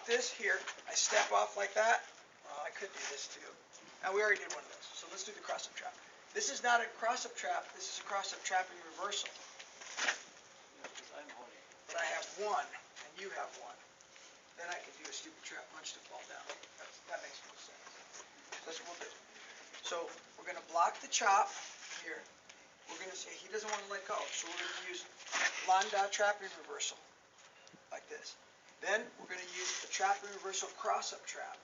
block this here. I step off like that. I could do this too. Now we already did one of those, so let's do the cross-up trap. This is not a cross-up trap. This is a cross-up trap in reversal. But I have one, and you have one. Then I can do a stupid trap punch to fall down. That makes no sense. That's what we'll do. So we're going to block the chop here. We're going to say he doesn't want to let go, so we're going to use Landa trap in reversal, like this. Then we're going to use the trap in reversal cross-up trap,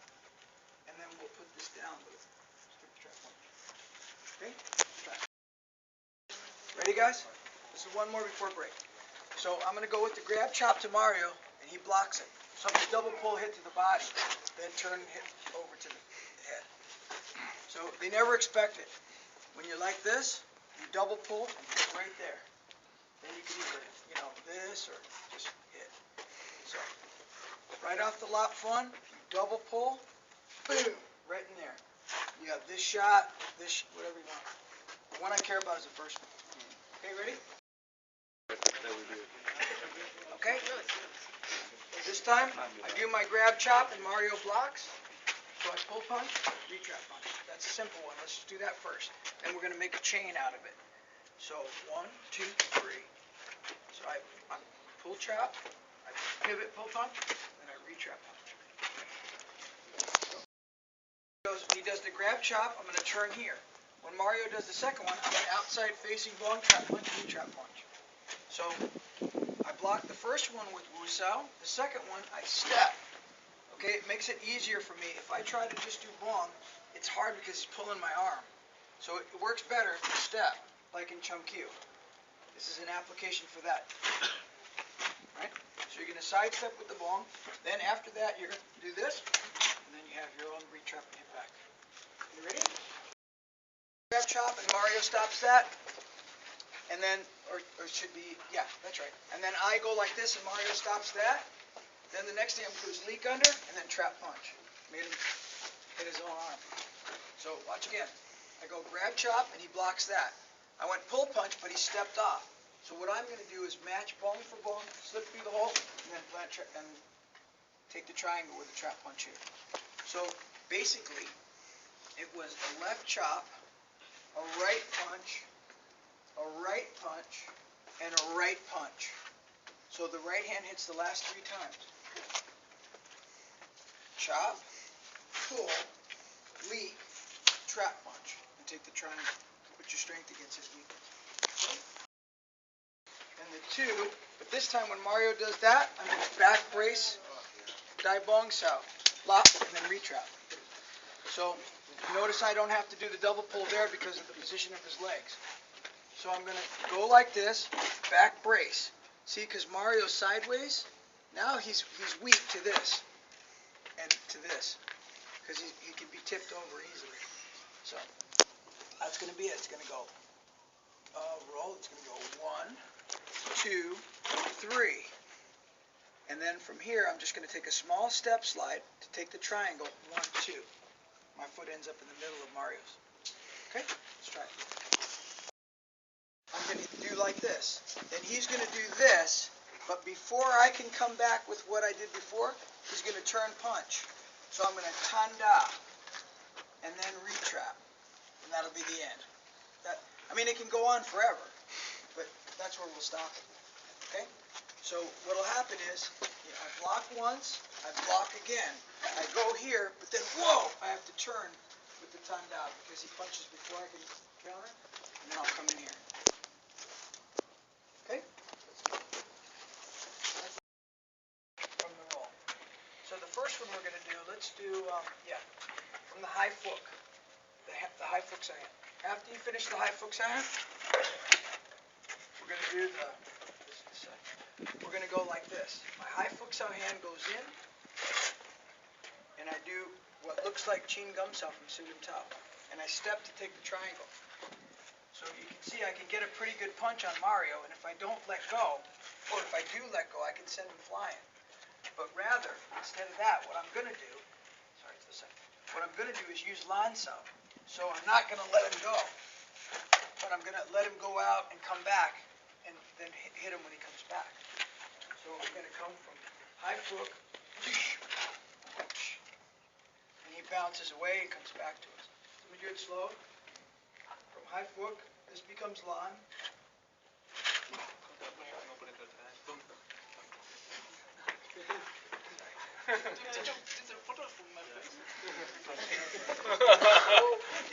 and then we'll put this down with stupid trap punch. Okay? Ready, guys? This is one more before break. So I'm going to go with the grab chop to Mario, and he blocks it. So I'm going to double pull hit to the body, then turn hit over to the head. So they never expect it. When you're like this, you double pull and hit right there. Then you can either, this or just hit. So right off the lot one, you double pull, boom, right in there. You have this shot, this, whatever you want. The one I care about is the first one. Okay, ready? Okay. This time, I do my grab chop and Mario blocks. So I pull punch, retrap punch. That's a simple one. Let's just do that first. Then we're going to make a chain out of it. So 1, 2, 3. So I pull chop, I pivot pull punch, then I retrap punch. He does the grab chop, I'm going to turn here. When Mario does the second one, I'm going to outside facing long trap punch, retrap punch. So I block the first one with Wusao. The second one, I step. Okay, it makes it easier for me. If I try to just do bong, it's hard because he's pulling my arm. So it works better if you step, like in Chun. This is an application for that. Right? So you're going to sidestep with the bong. Then after that, you're going to do this, and then you have your own retrap and hit back. You ready? Grab chop, and Mario stops that. And then, or it should be, yeah, that's right. And then I go like this, and Mario stops that. Then the next thing I'm going to do is leak under, and then trap punch. Made him hit his own arm. So watch again. I go grab chop, and he blocks that. I went pull punch, but he stepped off. So what I'm going to do is match bone for bone, slip through the hole, and then plant and take the triangle with the trap punch here. So basically, it was a left chop, a right punch, a right punch, and a right punch. So the right hand hits the last 3 times. Chop, pull, leap, trap punch, and take the triangle. Put your strength against his weakness. Okay? And the 2, but this time when Mario does that, I'm going to back brace, Dai Bong Sao, lock, and then retrap. So notice I don't have to do the double pull there because of the position of his legs. So I'm going to go like this, back brace. See, because Mario's sideways, now he's weak to this and to this because he can be tipped over easily. So that's going to be it. It's going to go roll. It's going to go 1, 2, 3. And then from here, I'm just going to take a small step slide to take the triangle 1, 2. My foot ends up in the middle of Mario's. Okay, let's try it. I'm going to do like this. Then he's going to do this, but before I can come back with what I did before, he's going to turn punch. So I'm going to tanda and then retrap, and that'll be the end. It can go on forever, but that's where we'll stop it. Okay? So what'll happen is, I block once, I block again. I go here, but then whoa, I have to turn with the tanda because he punches before I can counter, and then I'll come in here. Okay? From the roll. So the first one we're going to do, let's do, from the high fook. The high fook side. After you finish the high fook side, we're going to do we're going to go like this. My high fook sao hand goes in, and I do what looks like Chin Gum Sao from Sudum Tao. And I step to take the triangle. So you can see I can get a pretty good punch on Mario, and if I don't let go, or if I do let go, I can send him flying. But rather, instead of that, what I'm going to do, what I'm going to do is use Lan Sao. So I'm not going to let him go, but I'm going to let him go out and come back, and then hit him when he comes back. So I'm going to come from high fook, bounces away and comes back to us. Let me do it slow. From high foot, this becomes lawn.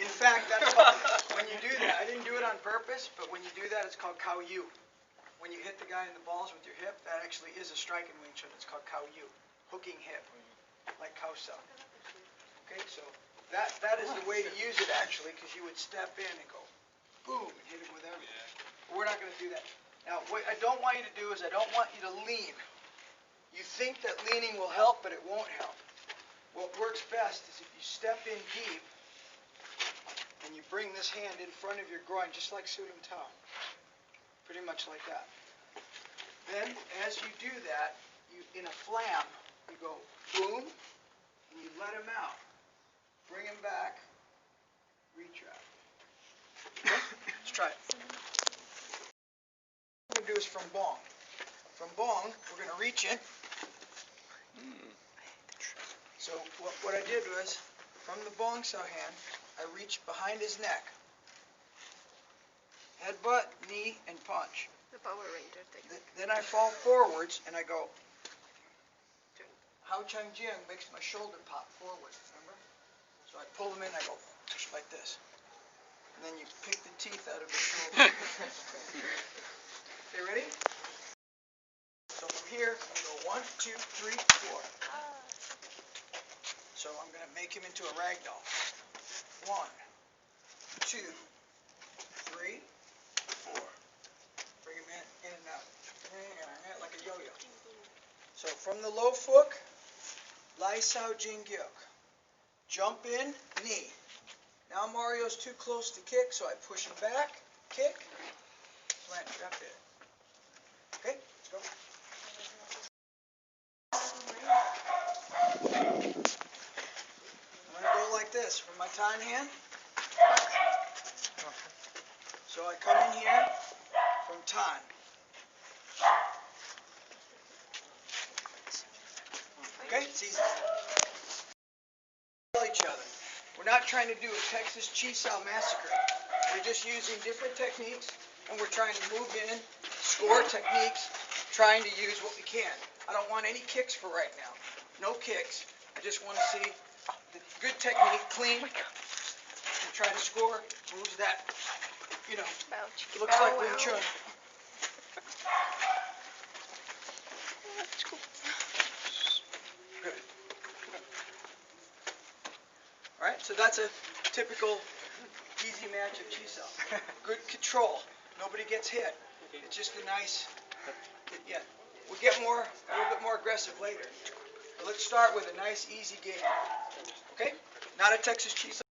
In fact, that's called, when you do that, I didn't do it on purpose, but when you do that, it's called cow yu. When you hit the guy in the balls with your hip, that actually is a strike in Wing Chun. It's called cow yu, hooking hip, like cow cell. Okay, so that is the way to use it actually, because you would step in and go boom and hit him with everything. But we're not going to do that. Now, what I don't want you to do is I don't want you to lean. You think that leaning will help, but it won't help. What works best is if you step in deep and you bring this hand in front of your groin, just like Sulim Tao. Pretty much like that. Then, as you do that, you in a flam, you go boom, and you let him out. Bring him back, retrap. Okay? Let's try it. What we're going to do is from bong. From bong, we're going to reach in. So what I did was, from the bong saw hand, I reached behind his neck. Headbutt, knee, and punch. The Power Ranger technique. Then I fall forwards and I go. Hao Chang Jiang makes my shoulder pop forward, remember? So I pull him in, I go like this. And then you pick the teeth out of his shoulder. Okay, ready? So from here, I go 1, 2, 3, 4. So I'm going to make him into a ragdoll. 1, 2, 3, 4. Bring him in and out. Like a yo-yo. So from the low foot, Lai Sao Jing Gyuk. Jump in, knee. Now Mario's too close to kick, so I push him back, kick, plant trap in. Okay, let's go. I'm going to go like this from my time hand. So I come in here from time. Okay, it's easy. Each other. We're not trying to do a Texas Chi-Sao massacre. We're just using different techniques, and we're trying to move in, score techniques, trying to use what we can. I don't want any kicks for right now. No kicks. I just want to see the good technique, clean, and try to score moves that, you know, looks like Wing Chun. Good. Alright, so that's a typical easy match of Chi-Sao. Good control. Nobody gets hit. It's just a nice, yeah. We'll get a little bit more aggressive later. But let's start with a nice easy game. Okay? Not a Texas Chi-Sao.